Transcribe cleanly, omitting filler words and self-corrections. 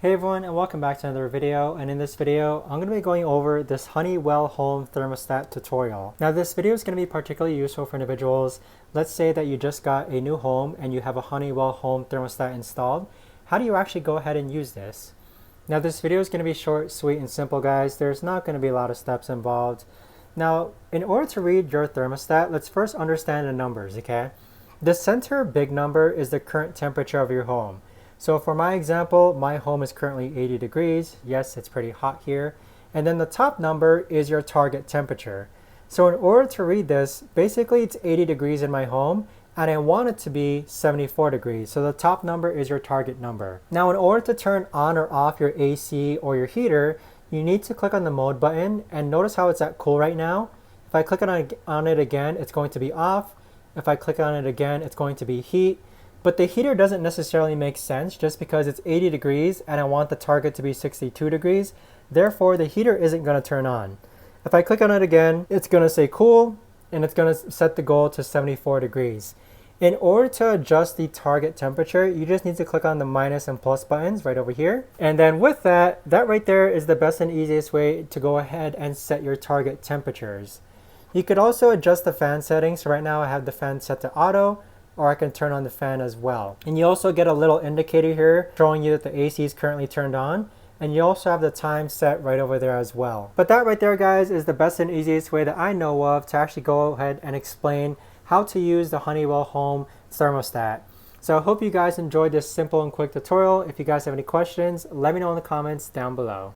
Hey everyone, and welcome back to another video. And in this video I'm going to be going over this Honeywell Home thermostat tutorial. Now this video is going to be particularly useful for individuals. Let's say that you just got a new home and you have a Honeywell Home thermostat installed. How do you actually go ahead and use this? Now this video is going to be short, sweet, and simple, guys. There's not going to be a lot of steps involved. Now in order to read your thermostat, let's first understand the numbers, okay? The center big number is the current temperature of your home. So for my example, my home is currently 80 degrees. Yes, it's pretty hot here. And then the top number is your target temperature. So in order to read this, basically it's 80 degrees in my home and I want it to be 74 degrees. So the top number is your target number. Now in order to turn on or off your AC or your heater, you need to click on the mode button and notice how it's at cool right now. If I click on it again, it's going to be off. If I click on it again, it's going to be heat. But the heater doesn't necessarily make sense just because it's 80 degrees and I want the target to be 62 degrees. Therefore, the heater isn't going to turn on. If I click on it again, it's going to say cool and it's going to set the goal to 74 degrees. In order to adjust the target temperature, you just need to click on the minus and plus buttons right over here. And then with that right there is the best and easiest way to go ahead and set your target temperatures. You could also adjust the fan settings. So right now I have the fan set to auto, or I can turn on the fan as well. And you also get a little indicator here showing you that the AC is currently turned on. And you also have the time set right over there as well. But that right there, guys, is the best and easiest way that I know of to actually go ahead and explain how to use the Honeywell Home thermostat. So I hope you guys enjoyed this simple and quick tutorial. If you guys have any questions, let me know in the comments down below.